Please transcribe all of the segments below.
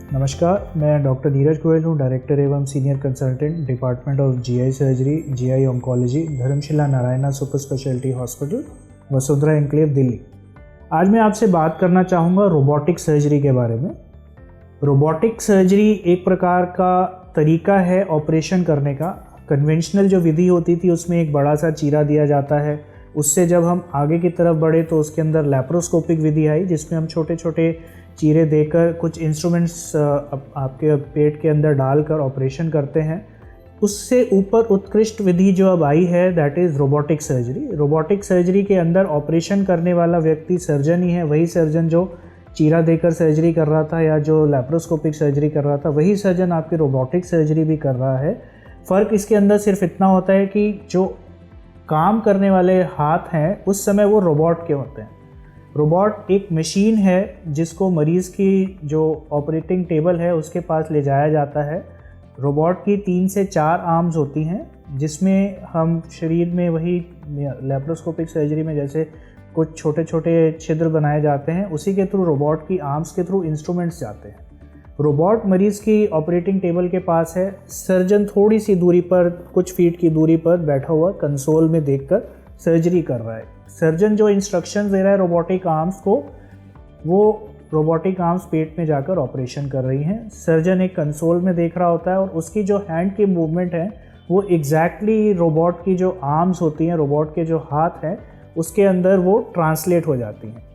नमस्कार, मैं डॉक्टर धीरज गोयल हूँ, डायरेक्टर एवं senior consultant department of GI surgery, GI oncology, Dharamshila Narayana super speciality hospital, Vasundhara enclave, Delhi. आज मैं आपसे बात करना चाहूँगा रोबोटिक सर्जरी के बारे में। रोबोटिक सर्जरी एक प्रकार का तरीका है ऑपरेशन करने का। कन्वेंशनल जो विधि होती थी उसमें एक बड़ा सा चीरा दिया जाता है। उससे जब हम आगे की तरफ बढ़े तो उसके अंदर लैप्रोस्कोपिक विधि आई, जिसमें हम छोटे छोटे चीरे देकर कुछ इंस्ट्रूमेंट्स आपके पेट के अंदर डालकर ऑपरेशन करते हैं। उससे ऊपर उत्कृष्ट विधि जो अब आई है that is robotic surgery. Robotic surgery के अंदर ऑपरेशन करने वाला व्यक्ति सर्जन ही है, वही सर्जन जो चीरा देकर सर्जरी कर रहा था या जो लैप्रोस्कोपिक सर्जरी कर रहा था, वही सर्जन आपकी रोबोटिक सर्जरी भी कर रहा है। फ़र्क इसके अंदर सिर्फ इतना होता है कि जो काम करने वाले हाथ हैं उस समय वो रोबोट के होते हैं। रोबोट एक मशीन है जिसको मरीज़ की जो ऑपरेटिंग टेबल है उसके पास ले जाया जाता है। रोबोट की 3 से 4 आर्म्स होती हैं, जिसमें हम शरीर में वही लैप्रोस्कोपिक सर्जरी में जैसे कुछ छोटे छोटे छिद्र बनाए जाते हैं, उसी के थ्रू रोबोट की आर्म्स के थ्रू इंस्ट्रूमेंट्स जाते हैं। रोबोट मरीज़ की ऑपरेटिंग टेबल के पास है, सर्जन थोड़ी सी दूरी पर, कुछ फीट की दूरी पर बैठा हुआ कंसोल में देखकर सर्जरी कर रहा है। सर्जन जो इंस्ट्रक्शन दे रहा है रोबोटिक आर्म्स को, वो रोबोटिक आर्म्स पेट में जाकर ऑपरेशन कर रही हैं। सर्जन एक कंसोल में देख रहा होता है और उसकी जो हैंड की मूवमेंट है वो एग्जैक्टली रोबोट की जो आर्म्स होती हैं, रोबोट के जो हाथ हैं, उसके अंदर वो ट्रांसलेट हो जाती हैं।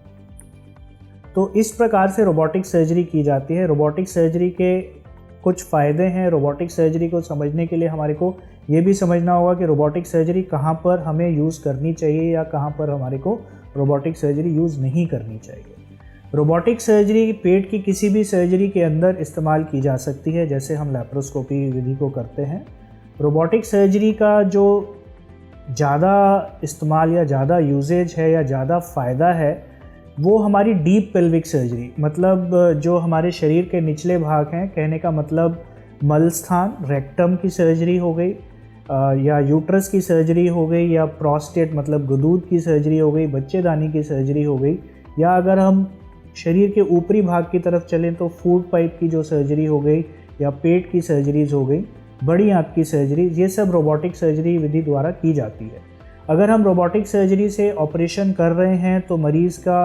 तो इस प्रकार से रोबोटिक सर्जरी की जाती है। रोबोटिक सर्जरी के कुछ फ़ायदे हैं। रोबोटिक सर्जरी को समझने के लिए हमारे को ये भी समझना होगा कि रोबोटिक सर्जरी कहाँ पर हमें यूज़ करनी चाहिए या कहाँ पर हमारे को रोबोटिक सर्जरी यूज़ नहीं करनी चाहिए। रोबोटिक सर्जरी पेट की किसी भी सर्जरी के अंदर इस्तेमाल की जा सकती है, जैसे हम लैप्रोस्कोपी विधि को करते हैं। रोबोटिक सर्जरी का जो ज़्यादा इस्तेमाल या ज़्यादा यूजेज है या ज़्यादा फ़ायदा है वो हमारी डीप पेल्विक सर्जरी, मतलब जो हमारे शरीर के निचले भाग हैं, कहने का मतलब मल स्थान, रेक्टम की सर्जरी हो गई या यूट्रस की सर्जरी हो गई या प्रोस्टेट मतलब गुदूद की सर्जरी हो गई, बच्चेदानी की सर्जरी हो गई, या अगर हम शरीर के ऊपरी भाग की तरफ चलें तो फूड पाइप की जो सर्जरी हो गई या पेट की सर्जरीज हो गई, बड़ी आंत की सर्जरी, ये सब रोबोटिक सर्जरी विधि द्वारा की जाती है। अगर हम रोबोटिक सर्जरी से ऑपरेशन कर रहे हैं तो मरीज़ का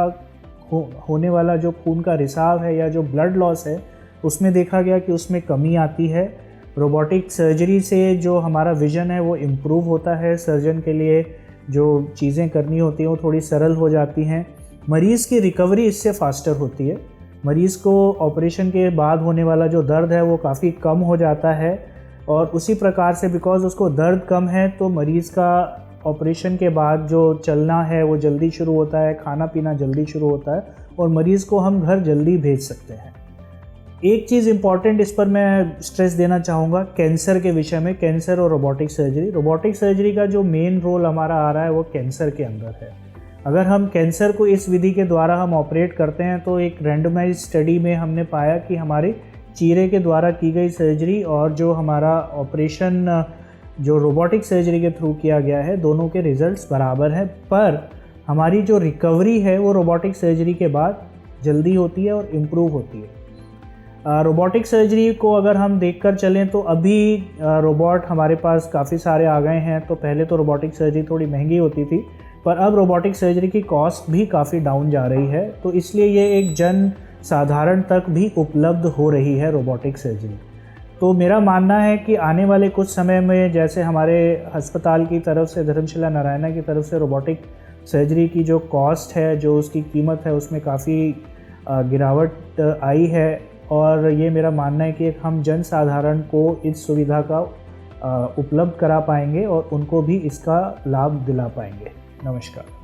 होने वाला जो खून का रिसाव है या जो ब्लड लॉस है उसमें देखा गया कि उसमें कमी आती है। रोबोटिक सर्जरी से जो हमारा विज़न है वो इम्प्रूव होता है। सर्जन के लिए जो चीज़ें करनी होती हैं वो थोड़ी सरल हो जाती हैं। मरीज़ की रिकवरी इससे फास्टर होती है। मरीज़ को ऑपरेशन के बाद होने वाला जो दर्द है वो काफ़ी कम हो जाता है और उसी प्रकार से बिकॉज़ उसको दर्द कम है तो मरीज़ का ऑपरेशन के बाद जो चलना है वो जल्दी शुरू होता है, खाना पीना जल्दी शुरू होता है और मरीज़ को हम घर जल्दी भेज सकते हैं। एक चीज़ इम्पॉर्टेंट इस पर मैं स्ट्रेस देना चाहूँगा कैंसर के विषय में, कैंसर और रोबोटिक सर्जरी। रोबोटिक सर्जरी का जो मेन रोल हमारा आ रहा है वो कैंसर के अंदर है। अगर हम कैंसर को इस विधि के द्वारा हम ऑपरेट करते हैं तो एक रैंडमाइज स्टडी में हमने पाया कि हमारे चीरे के द्वारा की गई सर्जरी और जो हमारा ऑपरेशन जो रोबोटिक सर्जरी के थ्रू किया गया है, दोनों के रिजल्ट्स बराबर हैं, पर हमारी जो रिकवरी है वो रोबोटिक सर्जरी के बाद जल्दी होती है और इम्प्रूव होती है। रोबोटिक सर्जरी को अगर हम देखकर चलें तो अभी रोबोट हमारे पास काफ़ी सारे आ गए हैं। तो पहले तो रोबोटिक सर्जरी थोड़ी महंगी होती थी, पर अब रोबोटिक सर्जरी की कॉस्ट भी काफ़ी डाउन जा रही है, तो इसलिए ये एक जन साधारण तक भी उपलब्ध हो रही है रोबोटिक सर्जरी। तो मेरा मानना है कि आने वाले कुछ समय में जैसे हमारे अस्पताल की तरफ से, धर्मशिला नारायणा की तरफ से रोबोटिक सर्जरी की जो कॉस्ट है, जो उसकी कीमत है, उसमें काफ़ी गिरावट आई है और ये मेरा मानना है कि हम जन साधारण को इस सुविधा का उपलब्ध करा पाएंगे और उनको भी इसका लाभ दिला पाएंगे। नमस्कार।